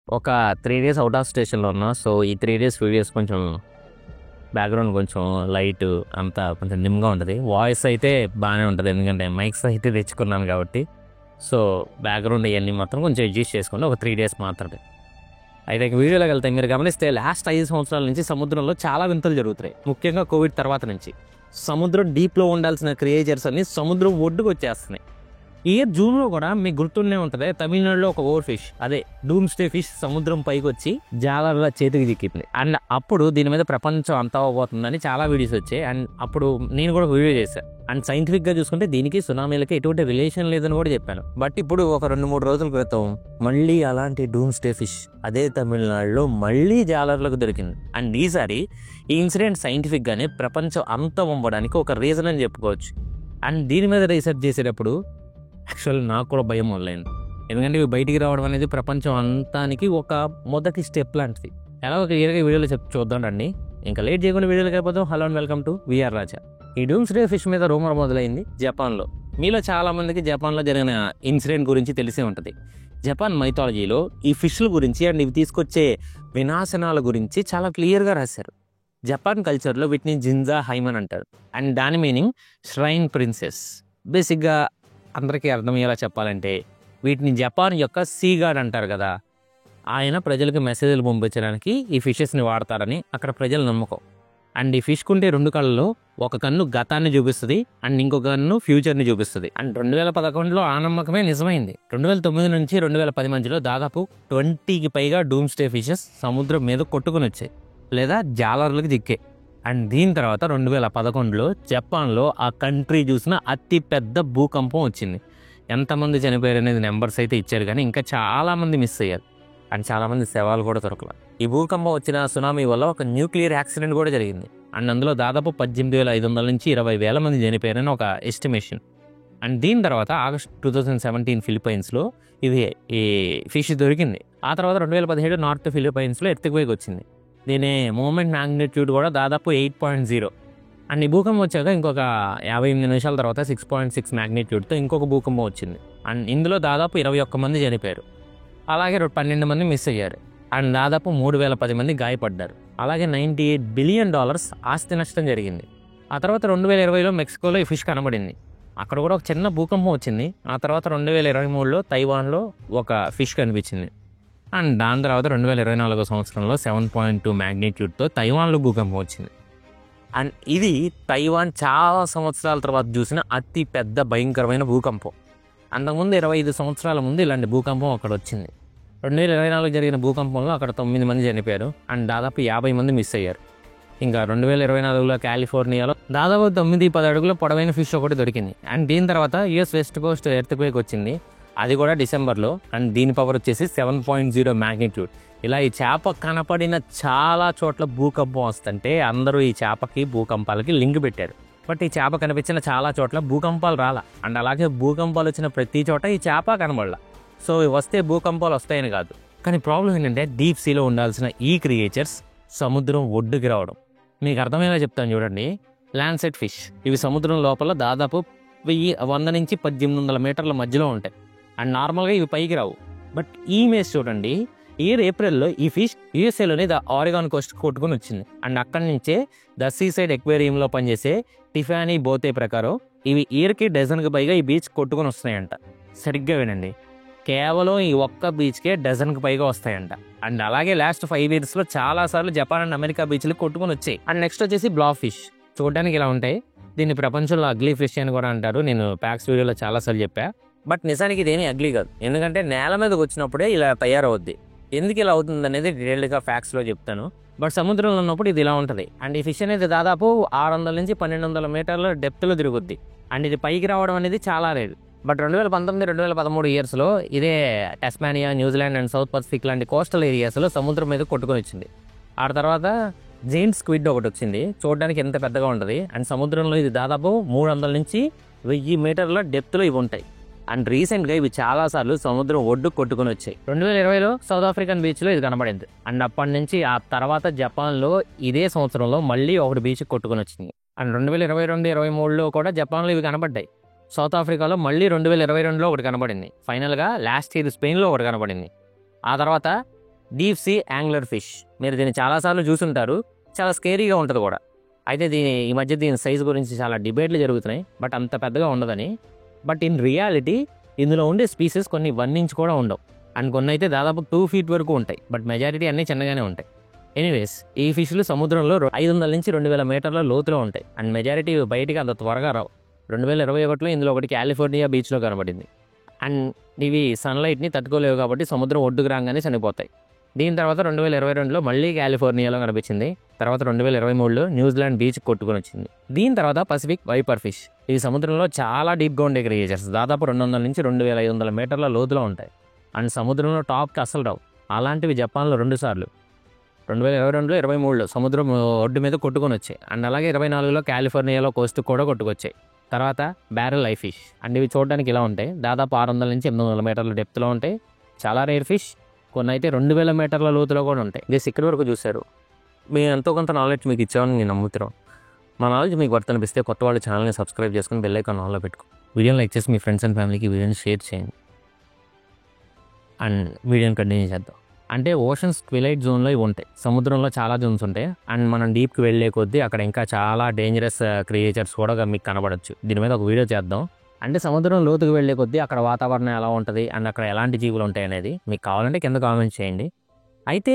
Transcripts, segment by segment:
ఒక 3 days out of స్టేషన్‌లో ఉన్నా. సో, ఈ 3 డేస్ వీడియోస్ కొంచెం బ్యాక్‌గ్రౌండ్ కొంచెం లైటు అంతా కొంచెం డిమ్‌గా ఉంటది. వాయిస్ అయితే బానే ఉంటది. ఎందుకంటే మైక్స్ అయితే తెచ్చుకున్నాను కాబట్టి. సో, బ్యాక్‌గ్రౌండ్ ఇయన్నీ మొత్తం కొంచెం అడ్జస్ట్ చేసుకోండి. ఒక 3 డేస్ మాత్రమే. అయితే ఇక వీడియోలోకెళ్తే మీరు గమనిస్తే లాస్ట్ 5 సంవత్సరాల నుంచి సముద్రంలో చాలా వింతలు జరుగుతున్నాయి. ముఖ్యంగా కోవిడ్ తర్వాత నుంచి. సముద్రం డీప్‌లో ఉండాల్సిన క్రియేచర్స్ అన్నీ సముద్రం ఒడ్డుకొచ్చేస్తున్నాయి. ఈ ఇయర్ జూన్‌లో కూడా మీకు గుర్తుండే ఉంటది. తమిళనాడులో ఒక ఓవర్ ఫిష్ అదే డూమ్స్‌డే ఫిష్ సముద్రం పైకొచ్చి జాలర్ల చేతికి చిక్కింది. అండ్ అప్పుడు దీని మీద ప్రపంచం అంతా అవ్వబోతుందని చాలా వీడియోస్ వచ్చాయి. అండ్ అప్పుడు నేను కూడా వీడియో చేశా. అండ్ సైంటిఫిక్‌గా చూసుకుంటే దీనికి సునామీలకి ఎటువంటి రిలేషన్ లేదని కూడా చెప్పాను. బట్ ఇప్పుడు ఒక 2-3 రోజుల క్రితం మళ్ళీ అలాంటి డూమ్స్‌డే ఫిష్ అదే తమిళనాడులో మళ్ళీ జాలర్లకు దొరికింది. అండ్ ఈసారి ఈ ఇన్సిడెంట్ సైంటిఫిక్‌గానే ప్రపంచం అంతం అవ్వడానికి ఒక రీజన్ అని చెప్పుకోవచ్చు. అండ్ దీని మీద రీసెర్చ్ చేసేటప్పుడు యాక్చువల్ నాకు కూడా భయం మొదలైంది. ఎందుకంటే ఇవి బయటికి రావడం అనేది ప్రపంచం అంతానికి ఒక మొదటి స్టెప్ లాంటిది. ఎలాగో క్లియర్‌గా ఈ వీడియోలో చూద్దాం రండి. ఇంకా లేట్ చేయకుండా వీడియోలోకి వెళ్ళిపోదాం. Hello and welcome to VR Raja. ఈ డూమ్స్‌డే ఫిష్ మీద రూమర్ మొదలైంది జపాన్‌లో. మీలో చాలా మందికి జపాన్‌లో జరిగిన ఇన్సిడెంట్ గురించి తెలిసే ఉంటది. జపాన్ మైథాలజీలో ఈ ఫిష్‌ల గురించి అండ్ ఇవి తీసుకొచ్చే వినాశనాల గురించి చాలా క్లియర్‌గా రాశారు. జపాన్ కల్చర్‌లో వీటిని జింజా హైమన్ అంటారు. అండ్ దాని మీనింగ్ ష్రైన్ ప్రిన్సెస్. బేసిక్‌గా అందరికీ అర్థమయ్యేలా చెప్పాలంటే వీటిని జపాన్ యొక్క సీ గాడ్ అంటారు కదా, ఆయన ప్రజలకు మెసేజ్లు పంపించడానికి ఈ ఫిషెస్ని వాడతారని అక్కడ ప్రజల నమ్మకం. అండ్ ఈ ఫిష్కుంటే 2 కళ్ళలో ఒక కన్ను గతాన్ని చూపిస్తుంది అండ్ ఇంకొక కన్ను ఫ్యూచర్ని చూపిస్తుంది. అండ్ 2011లో ఆ నమ్మకమే నిజమైంది. 2009 నుంచి 2010 మధ్యలో దాదాపు 20కి పైగా డూమ్స్డే ఫిషెస్ సముద్రం మీద కొట్టుకుని వచ్చాయి లేదా జాలర్లకు దిక్కే. అండ్ దీని తర్వాత 2011లో జపాన్లో ఆ కంట్రీ చూసిన అతి పెద్ద భూకంపం వచ్చింది. ఎంతమంది చనిపోయారు అనేది నెంబర్స్ అయితే ఇచ్చారు కానీ ఇంకా చాలామంది మిస్ అయ్యారు. అండ్ చాలామంది శవాలు కూడా దొరకల. ఈ భూకంపం వచ్చిన సునామీ వల్ల ఒక న్యూక్లియర్ యాక్సిడెంట్ కూడా జరిగింది. అండ్ అందులో దాదాపు 18,500 నుంచి 20,000 మంది చనిపోయారని ఒక ఎస్టిమేషన్. అండ్ దీని తర్వాత ఆగస్ట్ 2017 ఫిలిప్పైన్స్లో ఈ ఫిష్ దొరికింది. ఆ తర్వాత 2017 నార్త్ ఫిలిప్పైన్స్లో ఎర్త్క్వేక్ వచ్చింది. దీని మూమెంట్ మ్యాగ్నిట్యూడ్ కూడా దాదాపు 8.0. అండ్ ఈ భూకంపం వచ్చాక ఇంకొక 58 నిమిషాల తర్వాత 6.6 మ్యాగ్నిట్యూడ్తో ఇంకొక భూకంపం వచ్చింది. అండ్ ఇందులో దాదాపు 21 మంది చనిపోయారు. అలాగే 12 మంది మిస్ అయ్యారు. అండ్ దాదాపు 3,010 మంది గాయపడ్డారు. అలాగే $98 బిలియన్ ఆస్తి నష్టం జరిగింది. ఆ తర్వాత 2020లో మెక్సికోలో ఈ ఫిష్ కనబడింది. అక్కడ కూడా ఒక చిన్న భూకంపం వచ్చింది. ఆ తర్వాత 2023లో తైవాన్లో ఒక ఫిష్ కనిపించింది. అండ్ దాని తర్వాత 2024 సంవత్సరంలో 7.2 మ్యాగ్నిట్యూడ్తో తైవాన్లో భూకంపం వచ్చింది. అండ్ ఇది తైవాన్ చాలా సంవత్సరాల తర్వాత చూసిన అతి పెద్ద భయంకరమైన భూకంపం. అంతకుముందు 25 సంవత్సరాల ముందు ఇలాంటి భూకంపం అక్కడ వచ్చింది. 2024 జరిగిన భూకంపంలో అక్కడ 9 మంది చనిపోయారు అండ్ దాదాపు 50 మంది మిస్ అయ్యారు. ఇంకా 2024లో కాలిఫోర్నియాలో దాదాపు 9-10 అడుగుల పొడవైన ఫిష్ ఒకటి దొరికింది. అండ్ దీని తర్వాత యుఎస్ వెస్ట్ కోస్ట్ ఎర్త్క్వేక్ వచ్చింది. అది కూడా డిసెంబర్లో. అండ్ దీని పవర్ వచ్చేసి 7.0 మ్యాగ్నిట్యూడ్. ఇలా ఈ చేప కనపడిన చాలా చోట్ల భూకంపం వస్తుంటే అందరూ ఈ చేపకి భూకంపాలకి లింక్ పెట్టారు. బట్ ఈ చేప కనిపించిన చాలా చోట్ల భూకంపాలు రాలా. అండ్ అలాగే భూకంపాలు వచ్చిన ప్రతి చోట ఈ చేప కనబడలా. సో వస్తే భూకంపాలు వస్తాయని కాదు. కానీ ప్రాబ్లం ఏంటంటే డీప్ సీలో ఉండాల్సిన ఈ క్రియేచర్స్ సముద్రం ఒడ్డుకి రావడం. మీకు అర్థమయ్యేలా చెప్తాను చూడండి. ల్యాండ్సెట్ ఫిష్ ఇవి సముద్రం లోపల దాదాపు 100 నుంచి 1800 మీటర్ల మధ్యలో ఉంటాయి. అండ్ నార్మల్గా ఇవి పైకి రావు. బట్ ఈ ఇమేజ్ చూడండి. ఏప్రిల్లో ఈ ఫిష్ యూఎస్ఏలోని ద ఆరెగాన్ కోస్ట్ కొట్టుకుని వచ్చింది. అండ్ అక్కడి నుంచే ద సీసైడ్ ఎక్వేరియంలో పనిచేసే టిఫానీ బోతే ప్రకారం ఇవి ఇయర్కి డజన్కి పైగా ఈ బీచ్ కొట్టుకుని వస్తున్నాయంట. సరిగ్గా వినండి, కేవలం ఈ ఒక్క బీచ్కే డజన్కి పైగా వస్తాయంట. అండ్ అలాగే లాస్ట్ 5 ఇయర్స్లో చాలాసార్లు జపాన్ అండ్ అమెరికా బీచ్లు కొట్టుకుని వచ్చాయి. అండ్ నెక్స్ట్ వచ్చేసి బ్లాక్ ఫిష్. చూడడానికి ఇలా ఉంటాయి. దీన్ని ప్రపంచంలో అగ్లీ ఫిష్ అని కూడా అంటారు. నేను ప్యాక్స్ వీడియోలో చాలాసార్లు చెప్పా. బట్ నిజానికి ఇదేమీ అగ్లీ కాదు. ఎందుకంటే నేల మీదకి వచ్చినప్పుడే ఇలా తయారవుద్ది. ఎందుకు ఇలా అవుతుంది అనేది డీటెయిల్డ్గా ఫ్యాక్ట్స్లో చెప్తాను. బట్ సముద్రంలో ఉన్నప్పుడు ఇది ఇలా ఉంటుంది. అండ్ ఈ ఫిష్ అనేది దాదాపు 600 నుంచి 1200 మీటర్ల డెప్త్లో తిరుగుద్ది. అండ్ ఇది పైకి రావడం అనేది చాలా రేరు. బట్ 2019-2013 ఇయర్స్లో ఇదే టస్మానియా, న్యూజిలాండ్ అండ్ సౌత్ పసిఫిక్ లాంటి కోస్టల్ ఏరియాస్లో సముద్రం మీద కొట్టుకొని వచ్చింది. ఆ తర్వాత జైంట్ స్క్విడ్ ఒకటి వచ్చింది. చూడడానికి ఎంత పెద్దగా ఉంటుంది. అండ్ సముద్రంలో ఇది దాదాపు 300 నుంచి 1000 మీటర్ల డెప్త్లో ఇవి ఉంటాయి. అండ్ రీసెంట్గా ఇవి చాలాసార్లు సముద్రం ఒడ్డు కొట్టుకుని వచ్చాయి. 2020లో సౌత్ ఆఫ్రికన్ బీచ్లో ఇది కనబడింది. అండ్ అప్పటి నుంచి ఆ తర్వాత జపాన్లో ఇదే సంవత్సరంలో మళ్ళీ ఒకటి బీచ్ కొట్టుకుని వచ్చింది. అండ్ 2022-23లో కూడా జపాన్లో ఇవి కనబడ్డాయి. సౌత్ ఆఫ్రికాలో మళ్ళీ 2022లో ఒకటి కనబడింది. ఫైనల్గా లాస్ట్ ఇయర్ స్పెయిన్లో ఒకటి కనబడింది. ఆ తర్వాత డీప్ సీ యాంగ్లర్ ఫిష్. మీరు దీన్ని చాలాసార్లు చూసుంటారు, చాలా స్కేరీగా ఉంటుంది కూడా. అయితే ఈ మధ్య దీని సైజు గురించి చాలా డిబేట్లు జరుగుతున్నాయి, బట్ అంత పెద్దగా ఉండదని. బట్ ఇన్ రియాలిటీ ఇందులో ఉండే స్పీసెస్ కొన్ని 1 ఇంచ్ కూడా ఉండవు, అండ్ కొన్ని అయితే దాదాపు 2 feet వరకు ఉంటాయి. బట్ మెజారిటీ అన్నీ చిన్నగానే ఉంటాయి. ఎనీవేస్, ఈ ఫిష్లు సముద్రంలో 500 నుంచి 2000 మీటర్ల లోతులో ఉంటాయి, అండ్ మెజారిటీ బయటికి అంత త్వరగా రావు. 2021లో ఇందులో ఒకటి కాలిఫోర్నియా బీచ్లో కనబడింది. అండ్ ఇవి సన్లైట్ని తట్టుకోలేవు కాబట్టి సముద్రం ఒడ్డుకు రాగానే చనిపోతాయి. దీని తర్వాత 2022లో మళ్ళీ కాలిఫోర్నియాలో కనిపించింది. తర్వాత 2023లో న్యూజిలాండ్ బీచ్ కొట్టుకొని వచ్చింది. దీని తర్వాత పసిఫిక్ వైపర్ ఫిష్. ఇవి సముద్రంలో చాలా డీప్గా ఉండే క్రియేచర్స్, దాదాపు 200 నుంచి 2500 మీటర్ల లోతులో ఉంటాయి, అండ్ సముద్రంలో టాప్కి అసలు రావు. అలాంటివి జపాన్లో 2 సార్లు 2022లో 23లో సముద్రం ఒడ్డు మీద కొట్టుకొని వచ్చాయి, అండ్ అలాగే 24లో కాలిఫోర్నియాలో కోస్ట్ కూడా కొట్టుకొచ్చాయి. తర్వాత బ్యారెల్ ఐ ఫిష్. అండ్ ఇవి చూడడానికి ఇలా ఉంటాయి, దాదాపు 600 నుంచి 800 మీటర్ల డెప్త్లో ఉంటాయి. చాలా రేర్ ఫిష్. కొన్ని అయితే 2000 మీటర్ల లోతులో కూడా ఉంటాయి. జస్ట్ ఇక్కడి వరకు చూశారు. మేము ఎంతో కొంత నాలెడ్జ్ మీకు ఇచ్చామని నేను నమ్ముతున్నాం. మా నాలెడ్జ్ మీకు వర్త్ అనిపిస్తే కొత్త వాళ్ళు ఛానల్ని సబ్స్క్రైబ్ చేసుకుని బెల్ ఐకాన్ ఆన్లో పెట్టుకో. వీడియోని లైక్ చేసి మీ ఫ్రెండ్స్ అండ్ ఫ్యామిలీకి వీడియోని షేర్ చేయండి. అండ్ వీడియోని కంటిన్యూ చేద్దాం. అంటే ఓషన్స్ ట్విలైట్ జోన్లో ఇవి ఉంటాయి. సముద్రంలో చాలా జోన్స్ ఉంటాయి, అండ్ మనం డీప్కి వెళ్ళే కొద్దీ అక్కడ ఇంకా చాలా డేంజరస్ క్రియేచర్స్ కూడా మీకు కనబడచ్చు. దీని మీద ఒక వీడియో చేద్దాం. అంటే సముద్రం లోతుకు వెళ్ళే కొద్దీ అక్కడ వాతావరణం ఎలా ఉంటుంది అండ్ అక్కడ ఎలాంటి జీవులు ఉంటాయి అనేది మీకు కావాలంటే కింద కామెంట్ చేయండి. అయితే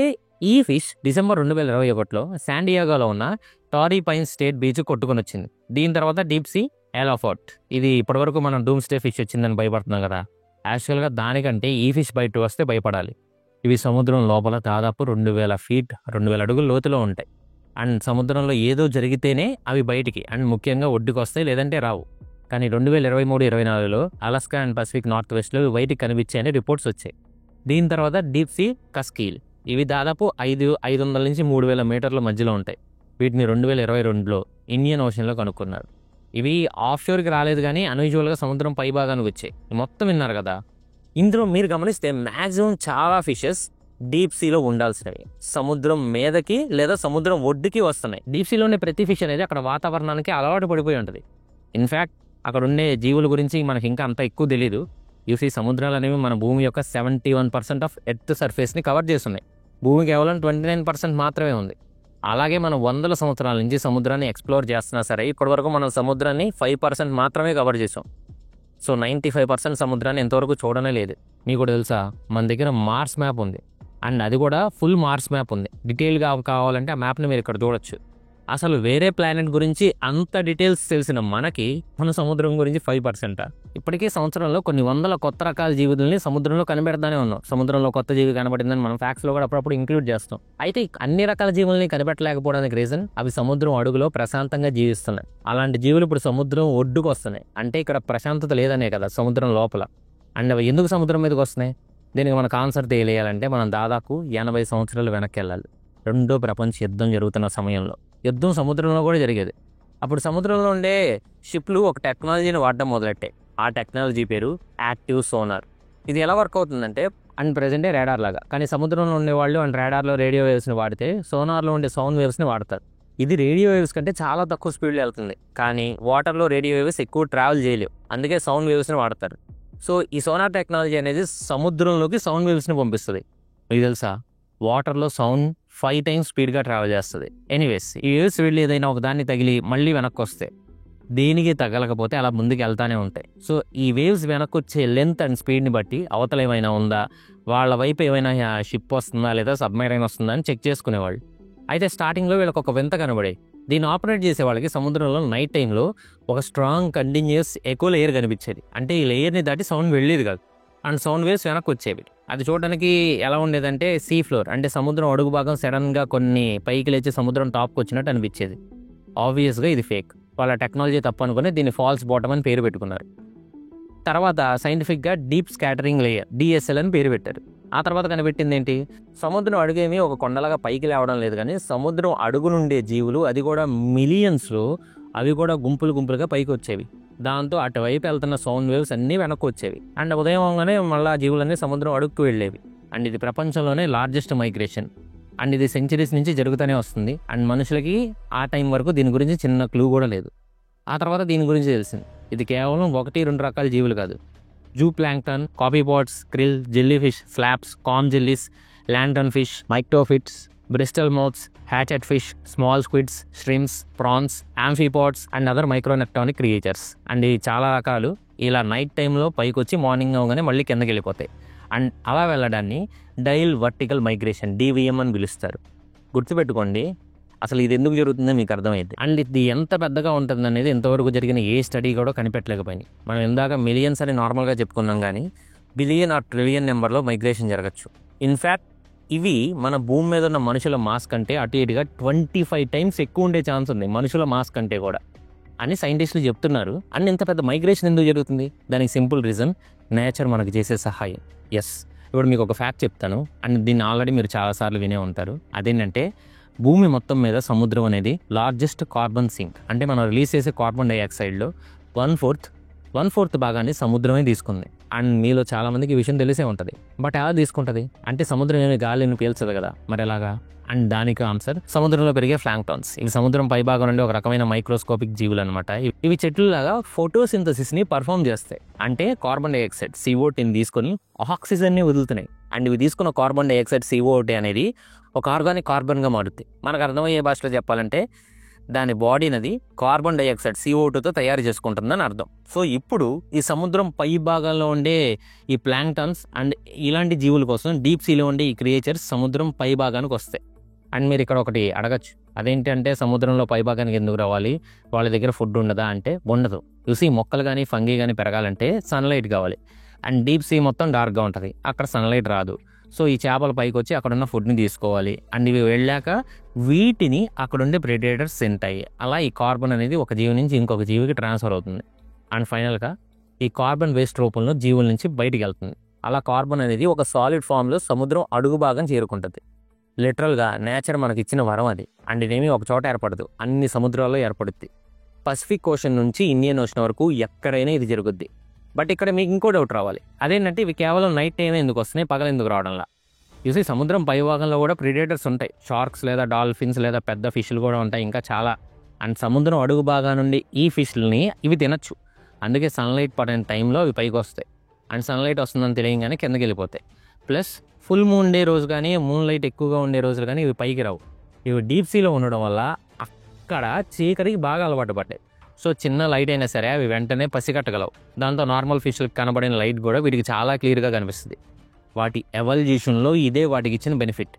ఈ ఫిష్ డిసెంబర్ 2021లో శాండియాగోలో ఉన్న టారీ పైన్ స్టేట్ బీచ్ కొట్టుకొని వచ్చింది. దీని తర్వాత డీప్ సీ ఎలాఫోర్ట్. ఇది ఇప్పటివరకు మనం డూమ్ స్టే ఫిష్ వచ్చిందని భయపడుతున్నాం కదా, యాక్చువల్గా దానికంటే ఈ ఫిష్ బయట వస్తే భయపడాలి. ఇవి సముద్రం లోపల దాదాపు 2000 feet 2000 అడుగుల లోతులో ఉంటాయి, అండ్ సముద్రంలో ఏదో జరిగితేనే అవి బయటికి అండ్ ముఖ్యంగా ఒడ్డుకు వస్తాయి, లేదంటే రావు. కానీ 2023-24లో అలాస్కా అండ్ పసిఫిక్ నార్త్ వెస్ట్లో బయటికి కనిపించాయని రిపోర్ట్స్ వచ్చాయి. దీని తర్వాత డీప్ సీ కస్కీల్. ఇవి దాదాపు 500 నుంచి 3000 మీటర్ల మధ్యలో ఉంటాయి. వీటిని 2022లో ఇండియన్ ఓషన్లో కనుక్కున్నారు. ఇవి ఆఫ్ షోర్కి రాలేదు, కానీ అన్యూజువల్గా సముద్రం పై భాగానికి వచ్చాయి. మొత్తం విన్నారు కదా. ఇందులో మీరు గమనిస్తే మ్యాక్సిమం చాలా ఫిషెస్ డీప్ సీలో ఉండాల్సినవి సముద్రం మీదకి లేదా సముద్రం ఒడ్డుకి వస్తున్నాయి. డీప్ సీలోనే ప్రతి ఫిష్ అనేది అక్కడ వాతావరణానికి అలవాటు పడిపోయి ఉంటుంది. ఇన్ఫ్యాక్ట్ అక్కడ ఉండే జీవుల గురించి మనకి ఇంకా అంత ఎక్కువ తెలీదు. యూసీ సముద్రాలు అనేవి మన భూమి యొక్క 71% ఆఫ్ ఎర్త్ సర్ఫేస్ని కవర్ చేస్తున్నాయి. భూమి కేవలం 29% మాత్రమే ఉంది. అలాగే మనం 100 సంవత్సరాల నుంచి సముద్రాన్ని ఎక్స్ప్లోర్ చేస్తున్నా సరే ఇప్పటివరకు మనం సముద్రాన్ని 5% మాత్రమే కవర్ చేసాం. సో 95% సముద్రాన్ని ఎంతవరకు చూడనే లేదు. మీకు కూడా తెలుసా, మన దగ్గర మార్స్ మ్యాప్ ఉంది, అండ్ అది కూడా ఫుల్ మార్స్ మ్యాప్ ఉంది. డీటెయిల్గా కావాలంటే ఆ మ్యాప్ని మీరు ఇక్కడ చూడొచ్చు. అసలు వేరే ప్లానెట్ గురించి అంత డీటెయిల్స్ తెలిసిన మనకి మన సముద్రం గురించి 5%. ఇప్పటికే సంవత్సరంలో కొన్ని వందల కొత్త రకాల జీవుల్ని సముద్రంలో కనిపెడతానే ఉన్నాం. సముద్రంలో కొత్త జీవి కనబడిందని మనం ఫ్యాక్ట్స్లో కూడా అప్పుడప్పుడు ఇంక్లూడ్ చేస్తాం. అయితే అన్ని రకాల జీవుల్ని కనిపెట్టలేకపోవడానికి రీజన్ అవి సముద్రం అడుగులో ప్రశాంతంగా జీవిస్తున్నాయి. అలాంటి జీవులు ఇప్పుడు సముద్రం ఒడ్డుకు వస్తున్నాయి. అంటే ఇక్కడ ప్రశాంతత లేదనే కదా సముద్రం లోపల. అండ్ అవి ఎందుకు సముద్రం మీదకి వస్తున్నాయి? దీనికి మనకు ఆన్సర్ తెలియాలంటే మనం దాదాపు 80 సంవత్సరాలు వెనక్కి వెళ్ళాలి. రెండో ప్రపంచ యుద్ధం జరుగుతున్న సమయంలో. యుద్ధం సముద్రంలో కూడా జరిగేది. అప్పుడు సముద్రంలో ఉండే షిప్లు ఒక టెక్నాలజీని వాడడం మొదలెట్టాయి. ఆ టెక్నాలజీ పేరు యాక్టివ్ సోనార్. ఇది ఎలా వర్క్ అవుతుందంటే అండ్ ప్రజెంటే రాడార్ లాగా, కానీ సముద్రంలో ఉండేవాళ్ళు అండ్ రాడార్లో రేడియో వేవ్స్ని వాడితే సోనార్లో ఉండే సౌండ్ వేవ్స్ని వాడతారు. ఇది రేడియో వేవ్స్ కంటే చాలా తక్కువ స్పీడ్లో వెళ్తుంది, కానీ వాటర్లో రేడియో వేవ్స్ ఎక్కువ ట్రావెల్ చేయలేవు, అందుకే సౌండ్ వేవ్స్ని వాడతారు. సో ఈ సోనార్ టెక్నాలజీ అనేది సముద్రంలోకి సౌండ్ వేవ్స్ని పంపిస్తుంది. మీకు తెలుసా, వాటర్లో సౌండ్ 5 times స్పీడ్గా ట్రావెల్ చేస్తుంది. ఎనీవేస్, ఈ వేవ్స్ వెళ్ళి ఏదైనా ఒక దాన్ని తగిలి మళ్ళీ వెనక్కి వస్తే దేనికి తగలకపోతే అలా ముందుకు వెళ్తానే ఉంటాయి. సో ఈ వేవ్స్ వెనక్కి వచ్చే లెంత్ అండ్ స్పీడ్ని బట్టి అవతల ఏమైనా ఉందా, వాళ్ళ వైపు ఏమైనా షిప్ వస్తుందా లేదా సబ్మెరైన్ వస్తుందా అని చెక్ చేసుకునేవాళ్ళు. అయితే స్టార్టింగ్లో వీళ్ళకి ఒక వింత కనబడే. దీన్ని ఆపరేట్ చేసే వాళ్ళకి సముద్రంలో నైట్ టైంలో ఒక స్ట్రాంగ్ కంటిన్యూస్ ఎకో లేయర్ కనిపించేది. అంటే ఈ లేయర్ని దాటి సౌండ్ వెళ్ళేది కాదు, అండ్ సౌండ్ వేవ్స్ వెనక్కి వచ్చేవి. అది చూడడానికి ఎలా ఉండేదంటే సీ ఫ్లోర్, అంటే సముద్రం అడుగు భాగం సడన్గా కొన్ని పైకి లేచి సముద్రం టాప్కి వచ్చినట్టు అనిపించేది. ఆబ్వియస్గా ఇది ఫేక్. వాళ్ళ టెక్నాలజీ తప్పు అనుకుని దీన్ని ఫాల్స్ బాటమ్ అని పేరు పెట్టుకున్నారు. తర్వాత సైంటిఫిక్గా డీప్ స్కాటరింగ్ లేయర్ DSL అని పేరు పెట్టారు. ఆ తర్వాత కనిపెట్టింది ఏంటి, సముద్రం అడుగేమీ ఒక కొండలాగా పైకి లేవడం లేదు, కానీ సముద్రం అడుగు నుండే జీవులు, అది కూడా మిలియన్స్లో, అవి కూడా గుంపులు గుంపులుగా పైకి వచ్చేవి. దాంతో అటువైపు వెళ్తున్న సౌండ్ వేవ్స్ అన్నీ వెనక్కి వచ్చేవి. అండ్ ఉదయం అవగానే మళ్ళీ ఆ జీవులన్నీ సముద్రం అడుగుకు వెళ్ళేవి. అండ్ ఇది ప్రపంచంలోనే లార్జెస్ట్ మైగ్రేషన్. అండ్ ఇది సెంచరీస్ నుంచి జరుగుతూనే వస్తుంది. అండ్ మనుషులకి ఆ టైం వరకు దీని గురించి చిన్న క్లూ కూడా లేదు. ఆ తర్వాత దీని గురించి తెలిసింది, ఇది కేవలం 1-2 రకాల జీవులు కాదు. Zooplankton, copepods, krill, jelly fish, flaps, comb jellies, lantern fish, myctophids, bristle mouths, hatchet fish, small squids, shrimps, prawns, amphipods and other micronektonic creatures. And ఈ చాలా రకాలు ఇలా నైట్ టైంలో పైకి వచ్చి మార్నింగ్ అవగానే మళ్ళీ కిందకి వెళ్ళిపోతాయి. అండ్ అలా వెళ్ళడాన్ని డైల్ వర్టికల్ మైగ్రేషన్ DVM అని పిలుస్తారు. గుర్తుపెట్టుకోండి, అసలు ఇది ఎందుకు జరుగుతుందో మీకు అర్థమైంది. అండ్ ఇది ఎంత పెద్దగా ఉంటుంది అనేది ఇంతవరకు జరిగిన ఏ స్టడీ కూడా కనిపెట్టలేకపోయింది. మనం ఇందాక మిలియన్స్ అని నార్మల్గా చెప్పుకున్నాం, కానీ బిలియన్ ఆర్ ట్రిలియన్ నెంబర్లో మైగ్రేషన్ జరగచ్చు. ఇన్ఫ్యాక్ట్ ఇవి మన భూమి మీద ఉన్న మనుషుల మాస్ కంటే అటు ఇటుగా 25 టైమ్స్ ఎక్కువ ఉండే ఛాన్స్ ఉంది, మనుషుల మాస్ కంటే కూడా అని సైంటిస్టులు చెప్తున్నారు. అండ్ ఇంత పెద్ద మైగ్రేషన్ ఎందుకు జరుగుతుంది? దానికి సింపుల్ రీజన్, నేచర్ మనకు చేసే సహాయం. ఎస్, ఇప్పుడు మీకు ఒక ఫ్యాక్ట్ చెప్తాను, అండ్ దీన్ని ఆల్రెడీ మీరు చాలాసార్లు వినే ఉంటారు. అదేంటంటే భూమి మొత్తం మీద సముద్రం అనేది లార్జెస్ట్ కార్బన్ సింక్. అంటే మనం రిలీజ్ చేసే కార్బన్ డైఆక్సైడ్లో 1/4 భాగాన్ని సముద్రమే తీసుకుంది. అండ్ మీలో చాలామందికి ఈ విషయం తెలిసే ఉంటుంది. బట్ ఎలా తీసుకుంటుంది అంటే సముద్రం ఏమి గాలిని పీల్చదు కదా, మరి ఎలాగా? అండ్ దానికి ఆన్సర్ సముద్రంలో పెరిగే ప్లాంక్టాన్స్. ఇవి సముద్రం పైభాగం నుండి ఒక రకమైన మైక్రోస్కోపిక్ జీవులు అనమాట. ఇవి చెట్లులాగా ఫోటోసింథసిస్ని పర్ఫామ్ చేస్తాయి. అంటే కార్బన్ డైఆక్సైడ్ CO2ని తీసుకొని ఆక్సిజన్ని వదులుతున్నాయి. అండ్ ఇవి తీసుకున్న కార్బన్ డైఆక్సైడ్ CO2 అనేది ఒక ఆర్గానిక్ కార్బన్గా మారుతుంది. మనకు అర్థమయ్యే భాషలో చెప్పాలంటే దాని బాడీనది కార్బన్ డైఆక్సైడ్ CO2తో తయారు చేసుకుంటుందని అర్థం. సో ఇప్పుడు ఈ సముద్రం పై భాగంలో ఉండే ఈ ప్లాంక్టన్స్ అండ్ ఇలాంటి జీవుల కోసం డీప్ సీలో ఉండే ఈ క్రియేచర్స్ సముద్రం పై భాగానికి వస్తాయి. అండ్ మీరు ఇక్కడ ఒకటి అడగచ్చు, అదేంటంటే సముద్రంలో పై భాగానికి ఎందుకు రావాలి, వాళ్ళ దగ్గర ఫుడ్ ఉండదా అంటే ఉండదు. చూసి మొక్కలు కానీ ఫంగీ కానీ పెరగాలంటే సన్లైట్ కావాలి. అండ్ డీప్ సీ మొత్తం డార్క్గా ఉంటుంది, అక్కడ సన్లైట్ రాదు. సో ఈ చేపలు పైకి వచ్చి అక్కడున్న ఫుడ్ని తీసుకోవాలి. అండ్ ఇవి వెళ్ళాక వీటిని అక్కడుండే ప్రెడేటర్స్ తింటాయి. అలా ఈ కార్బన్ అనేది ఒక జీవి నుంచి ఇంకొక జీవికి ట్రాన్స్ఫర్ అవుతుంది. అండ్ ఫైనల్గా ఈ కార్బన్ వేస్ట్ రూపంలో జీవుల నుంచి బయటికి వెళ్తుంది. అలా కార్బన్ అనేది ఒక సాలిడ్ ఫామ్లో సముద్రం అడుగు భాగం చేరుకుంటుంది. లిటరల్గా నేచర్ మనకి ఇచ్చిన వరం అది. అండ్ ఇదేమీ ఒక చోట ఏర్పడదు, అన్ని సముద్రాల్లో ఏర్పడుద్ది. పసిఫిక్ ఓషన్ నుంచి ఇండియన్ ఓషన్ వరకు ఎక్కడైనా ఇది జరుగుద్ది. బట్ ఇక్కడ మీకు ఇంకో డౌట్ రావాలి, అదేంటంటే ఇవి కేవలం నైట్ టైం ఎందుకు వస్తున్నాయి, పగలు ఎందుకు రావడంలా? చూసి సముద్రం పైభాగంలో కూడా ప్రిడేటర్స్ ఉంటాయి. షార్క్స్ లేదా డాల్ఫిన్స్ లేదా పెద్ద ఫిష్లు కూడా ఉంటాయి, ఇంకా చాలా. అండ్ సముద్రం అడుగు భాగం నుండి ఈ ఫిష్లని ఇవి తినచ్చు. అందుకే సన్లైట్ పడిన టైంలో అవి పైకి వస్తాయి. అండ్ సన్లైట్ వస్తుందని తెలియగానే కిందకి వెళ్ళిపోతాయి. ప్లస్ ఫుల్ మూన్ డే రోజు కానీ మూన్ లైట్ ఎక్కువగా ఉండే రోజులు కానీ ఇవి పైకి రావు. ఇవి డీప్ సీలో ఉండడం వల్ల అక్కడ చీకటికి బాగా అలవాటు పడ్డాయి. సో చిన్న లైట్ అయినా సరే అవి వెంటనే పసిగట్టగలవు. దాంతో నార్మల్ ఫిష్లకు కనబడిన లైట్ కూడా వీటికి చాలా క్లియర్గా కనిపిస్తుంది. వాటి ఎవల్యూషన్లో ఇదే వాటికి ఇచ్చిన బెనిఫిట్.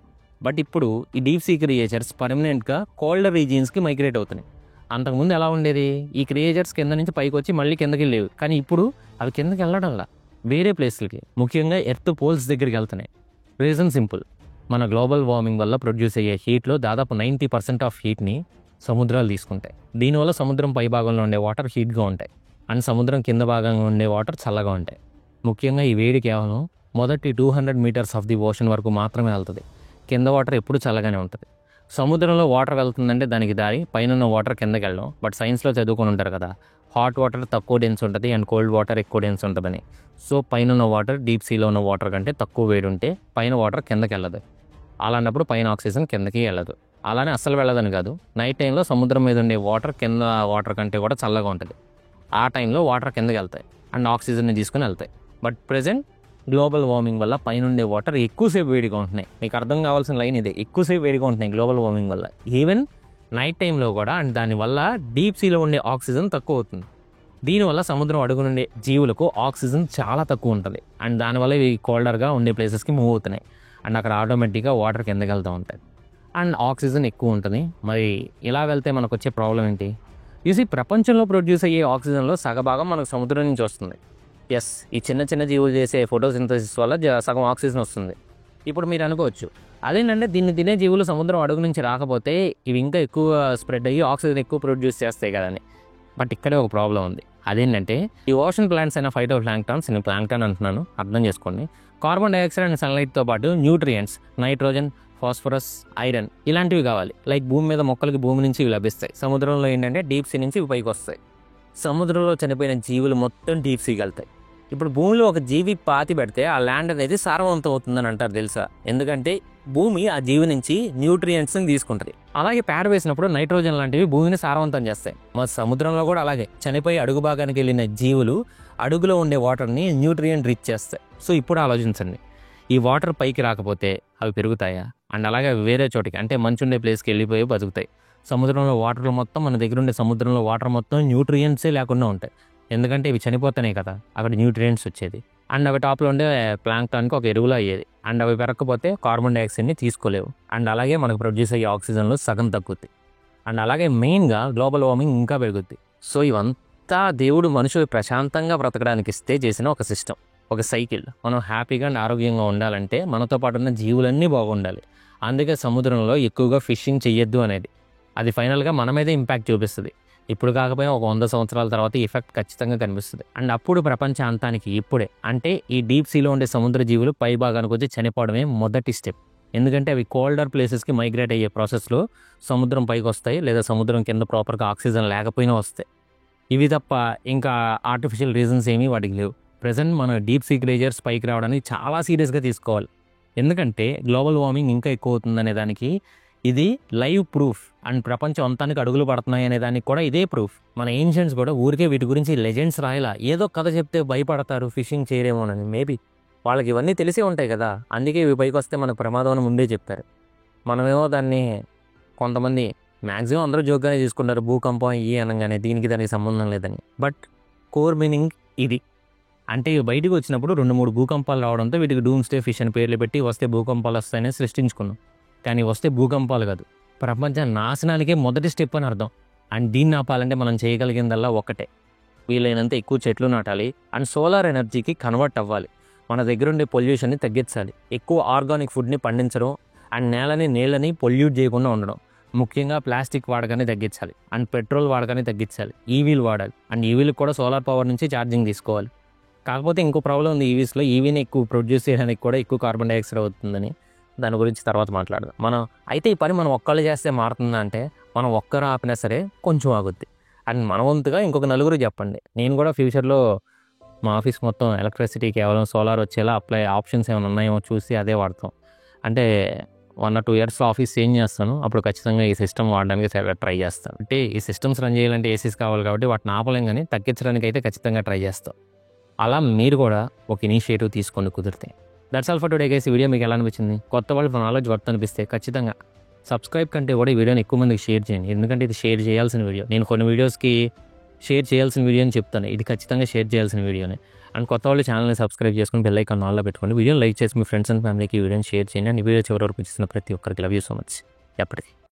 బట్ ఇప్పుడు ఈ డీప్ సీ క్రియేచర్స్ పర్మనెంట్గా కోల్డర్ రీజియన్స్కి మైగ్రేట్ అవుతున్నాయి. అంతకుముందు ఎలా ఉండేది, ఈ క్రియేచర్స్ కింద నుంచి పైకి వచ్చి మళ్ళీ కిందకి వెళ్ళేవి. కానీ ఇప్పుడు అవి కిందకి వెళ్ళడంలా వేరే ప్లేస్లకి, ముఖ్యంగా ఎర్త్ పోల్స్ దగ్గరికి వెళ్తున్నాయి. రీజన్ సింపుల్, మన గ్లోబల్ వార్మింగ్ వల్ల ప్రొడ్యూస్ అయ్యే హీట్లో దాదాపు 90% ఆఫ్ హీట్ని సముద్రాలు తీసుకుంటాయి. దీనివల్ల సముద్రం పై భాగంలో ఉండే వాటర్ హీట్గా ఉంటాయి. అండ్ సముద్రం కింద భాగంగా ఉండే వాటర్ చల్లగా ఉంటాయి. ముఖ్యంగా ఈ వేడి కేవలం మొదటి 200 మీటర్స్ ఆఫ్ ది ఓషన్ వరకు మాత్రమే వెళ్తుంది. కింద వాటర్ ఎప్పుడు చల్లగానే ఉంటుంది. సముద్రంలో వాటర్ వెళ్తుందంటే దానికి దారి పైన వాటర్ కిందకి వెళ్ళడం. బట్ సైన్స్లో చదువుకొని ఉంటారు కదా, హాట్ వాటర్ తక్కువ డెన్స్ ఉంటుంది అండ్ కోల్డ్ వాటర్ ఎక్కువ డెన్స్ ఉంటుందని. సో పైన వాటర్ డీప్ సీలో ఉన్న వాటర్ కంటే తక్కువ వేడి ఉంటే పైన వాటర్ కిందకి వెళ్ళదు. అలాంటప్పుడు పైన ఆక్సిజన్ కిందకి వెళ్ళదు. అలానే అస్సలు వెళ్ళదని కాదు, నైట్ టైంలో సముద్రం మీద ఉండే వాటర్ కింద వాటర్ కంటే కూడా చల్లగా ఉంటుంది. ఆ టైంలో వాటర్ కిందకి వెళ్తాయి అండ్ ఆక్సిజన్ని తీసుకుని వెళ్తాయి. బట్ ప్రెజెంట్ గ్లోబల్ వార్మింగ్ వల్ల పైన ఉండే వాటర్ ఎక్కువసేపు వేడిగా ఉంటున్నాయి. మీకు అర్థం కావాల్సిన లైన్ ఇదే, ఎక్కువసేపు వేడిగా ఉంటున్నాయి గ్లోబల్ వార్మింగ్ వల్ల. ఈవెన్ నైట్ టైంలో కూడా. అండ్ దానివల్ల డీప్ సీలో ఉండే ఆక్సిజన్ తక్కువ అవుతుంది. దీనివల్ల సముద్రం అడుగు నుండే జీవులకు ఆక్సిజన్ చాలా తక్కువ ఉంటుంది. అండ్ దానివల్ల ఇవి కోల్డర్గా ఉండే ప్లేసెస్కి మూవ్ అవుతున్నాయి. అండ్ అక్కడ ఆటోమేటిక్గా వాటర్ కిందకి వెళ్తూ ఉంటాయి అండ్ ఆక్సిజన్ ఎక్కువ ఉంటుంది. మరి ఇలా వెళ్తే మనకు వచ్చే ప్రాబ్లం ఏంటి? చూసి ప్రపంచంలో ప్రొడ్యూస్ అయ్యే ఆక్సిజన్లో సగభాగం మనకు సముద్రం నుంచి వస్తుంది. ఎస్, ఈ చిన్న చిన్న జీవులు చేసే ఫోటోసింథసిస్ వల్ల సగం ఆక్సిజన్ వస్తుంది. ఇప్పుడు మీరు అనుకోవచ్చు, అదేంటంటే దీన్ని తినే జీవులు సముద్రం అడుగు నుంచి రాకపోతే ఇవి ఇంకా ఎక్కువ స్ప్రెడ్ అయ్యి ఆక్సిజన్ ఎక్కువ ప్రొడ్యూస్ చేస్తాయి కదని. బట్ ఇక్కడే ఒక ప్రాబ్లం ఉంది. అదేంటంటే ఈ ఓషన్ ప్లాంట్స్ అయిన ఫైటో ప్లాంక్టాన్స్, నేను ప్లాంక్టాన్ అంటున్నాను అర్థం చేసుకోండి, కార్బన్ డైఆక్సైడ్ అండ్ సన్లైట్తో పాటు న్యూట్రియంట్స్, నైట్రోజన్, ఫాస్ఫరస్, ఐరన్ ఇలాంటివి కావాలి. లైక్ భూమి మీద మొక్కలకి భూమి నుంచి ఇవి లభిస్తాయి. సముద్రంలో ఏంటంటే డీప్ సీ నుంచి ఇవి పైకి వస్తాయి. సముద్రంలో చనిపోయిన జీవులు మొత్తం డీప్ సీకి వెళ్తాయి. ఇప్పుడు భూమిలో ఒక జీవి పాతి పెడితే ఆ ల్యాండ్ అనేది సారవంతం అవుతుందని అంటారు తెలుసా? ఎందుకంటే భూమి ఆ జీవి నుంచి న్యూట్రియంట్స్ని తీసుకుంటుంది. అలాగే పేడ వేసినప్పుడు నైట్రోజన్ లాంటివి భూమిని సారవంతం చేస్తాయి. మా సముద్రంలో కూడా అలాగే చనిపోయి అడుగు భాగానికి వెళ్ళిన జీవులు అడుగులో ఉండే వాటర్ని న్యూట్రియంట్ రిచ్ చేస్తాయి. సో ఇప్పుడు ఆలోచించండి, ఈ వాటర్ పైకి రాకపోతే అవి పెరుగుతాయా? అండ్ అలాగే వేరే చోటికి అంటే మంచుండే ప్లేస్‌కి వెళ్ళిపోయి బతుకుతాయి. సముద్రంలో వాటర్‌లో మొత్తం మన దగ్గరుండే సముద్రంలో వాటర్ మొత్తం న్యూట్రియంట్సే లేకుండా ఉంటాయి. ఎందుకంటే ఇవి చనిపోతేనే కదా అక్కడ న్యూట్రియంట్స్ వచ్చేది. అండ్ అవి టాప్‌లో ఉండే ప్లాంక్టాన్‌కి ఒక ఎరువులా అయ్యేది. అండ్ అవి పెరగకపోతే కార్బన్ డయాక్సైడ్‌ని తీసుకోలేవు. అండ్ అలాగే మనకు ప్రొడ్యూస్ అయ్యే ఆక్సిజన్‌లో సగం తగ్గుద్ది. అండ్ అలాగే మెయిన్‌గా గ్లోబల్ వార్మింగ్ ఇంకా పెరుగుద్ది. సో ఇవంతా దేవుడు మనుషులు ప్రశాంతంగా బ్రతకడానికి ఇస్తే చేసిన ఒక సిస్టమ్. ఒక సైకిల్. మనం హ్యాపీగా అండ్ ఆరోగ్యంగా ఉండాలంటే మనతో పాటు ఉన్న జీవులన్నీ బాగుండాలి. అందుకే సముద్రంలో ఎక్కువగా ఫిషింగ్ చెయ్యొద్దు అనేది. అది ఫైనల్‌గా మన మీదే ఇంపాక్ట్ చూపిస్తది. ఇప్పుడు కాకపోయినా ఒక 100 సంవత్సరాల తర్వాత ఈ ఎఫెక్ట్ ఖచ్చితంగా కనిపిస్తది. అండ్ అప్పుడు ప్రపంచ అంతానికి ఇప్పుడే అంటే ఈ డీప్ సీలో ఉండే సముద్ర జీవులు పై భాగానికి వచ్చి చనిపోవడమే మొదటి స్టెప్. ఎందుకంటే అవి కోల్డర్ ప్లేసెస్‌కి మైగ్రేట్ అయ్యే ప్రాసెస్‌లో సముద్రం పైకొస్తాయి లేదా సముద్రం కింద ప్రాపర్‌గా ఆక్సిజన్ లేకపోయినా వస్తాయి. ఇవి తప్ప ఇంకా ఆర్టిఫిషియల్ రీజన్స్ ఏమీ వాటికి లేవు. ప్రెజెంట్ మన డీప్ సీ గ్లేజియర్స్ పైకి రావడానికి చాలా సీరియస్‌గా తీసుకోవాలి. ఎందుకంటే గ్లోబల్ వార్మింగ్ ఇంకా ఎక్కువ అవుతుందనే దానికి ఇది లైవ్ ప్రూఫ్. అండ్ ప్రపంచం అంతానికి అడుగులు పడుతున్నాయి అనే దానికి కూడా ఇదే ప్రూఫ్. మన ఏన్షియన్స్ కూడా ఊరికే వీటి గురించి లెజెండ్స్ రాయలా. ఏదో కథ చెప్తే భయపడతారు ఫిషింగ్ చేయరేమోనని. మేబీ వాళ్ళకి ఇవన్నీ తెలిసే ఉంటాయి కదా! అందుకే ఇవి పైకొస్తే మనకు ప్రమాదం అని ముందే చెప్పారు. మనమేమో దాన్ని కొంతమంది మ్యాక్సిమం అందరూ జోక్‌గానే తీసుకుంటారు. భూకంపం ఇయి అనంగానే దీనికి దానికి సంబంధం లేదని. బట్ కోర్ మీనింగ్ ఇది. అంటే ఇవి బయటికి వచ్చినప్పుడు 2, 3 భూకంపాలు రావడంతో వీటికి డూమ్స్‌డే ఫిష్ అని పేర్లు పెట్టి వస్తే భూకంపాలు వస్తాయని సృష్టించుకున్నాం. కానీ వస్తే భూకంపాలు కాదు. ప్రపంచ నాశనానికే మొదటి స్టెప్ అని అర్థం. అండ్ దీన్ని ఆపాలంటే మనం చేయగలిగిందల్లా ఒక్కటే. వీలైనంత ఎక్కువ చెట్లు నాటాలి. అండ్ సోలార్ ఎనర్జీకి కన్వర్ట్ అవ్వాలి. మన దగ్గరుండే పొల్యూషన్‌ని తగ్గించాలి. ఎక్కువ ఆర్గానిక్ ఫుడ్‌ని పండించడం అండ్ నీళ్ళని పొల్యూట్ చేయకుండా ఉండడం. ముఖ్యంగా ప్లాస్టిక్ వాడకాన్ని తగ్గించాలి. అండ్ పెట్రోల్ వాడకాన్ని తగ్గించాలి. ఈవీలు వాడాలి. అండ్ ఈవీలకు కూడా సోలార్ పవర్ నుంచి ఛార్జింగ్ తీసుకోవాలి. కాకపోతే ఇంకో ప్రాబ్లం ఉంది ఈవీస్‌లో. ఈవీని ఎక్కువ ప్రొడ్యూస్ చేయడానికి కూడా ఎక్కువ కార్బన్ డయాక్సైడ్ అవుతుందని. దాని గురించి తర్వాత మాట్లాడదాం. అయితే ఈ పని మనం ఒక్కళ్ళు చేస్తే మారుతుందా అంటే, మనం ఒక్కరు ఆపినా సరే కొంచెం ఆగుద్ది. అండ్ మన వంతుగా ఇంకొక నలుగురికి చెప్పండి. నేను కూడా ఫ్యూచర్‌లో మా ఆఫీస్ మొత్తం ఎలక్ట్రిసిటీ కేవలం సోలార్ వచ్చేలా ఆప్షన్స్ ఏమైనా ఉన్నాయేమో చూసి అదే వాడతాం. అంటే 1 or 2 ఇయర్స్‌లో ఆఫీస్ చేంజ్ చేస్తాను. అప్పుడు ఖచ్చితంగా ఈ సిస్టమ్ వాడడానికి ట్రై చేస్తాను. అంటే ఈ సిస్టమ్స్ రన్ చేయాలంటే ఏసీస్ కావాలి కాబట్టి వాటిని ఆపలేం గానీ తగ్గించడానికి అయితే ఖచ్చితంగా ట్రై చేస్తాం. అలా మీరు కూడా ఒక ఇనిషియేటివ్ తీసుకోండి కుదిరితే. That's all for today guys. ఈ వీడియో మీకు ఎలా అనిపించింది? కొత్త వాళ్ళు నాలెడ్జ్ వర్త్ అనిపిస్తే ఖచ్చితంగా సబ్స్క్రైబ్ కంటే కూడా ఈ వీడియోని ఎక్కువ మందికి షేర్ చేయండి. ఎందుకంటే ఇది షేర్ చేయాల్సిన వీడియో. నేను కొన్ని వీడియోస్‌కి షేర్ చేయాల్సిన వీడియో అని చెప్తాను. ఇది ఖచ్చితంగా షేర్ చేయాల్సిన వీడియోనే. అండ్ కొత్త వాళ్ళు ఛానల్‌ని సబ్స్క్రైబ్ చేసుకొని బెల్ ఐకాన్ ఆన్‌లో పెట్టుకోండి. వీడియోని లైక్ చేసి మీ ఫ్రెండ్స్ అండ్ ఫ్యామిలీకి ఈ వీడియోని షేర్ చేయండి. అండ్ ఈ వీడియో చివరి వరకు చూసిన ప్రతి ఒక్కరికి లవ్ యూ సో మచ్. ఎప్పటికీ.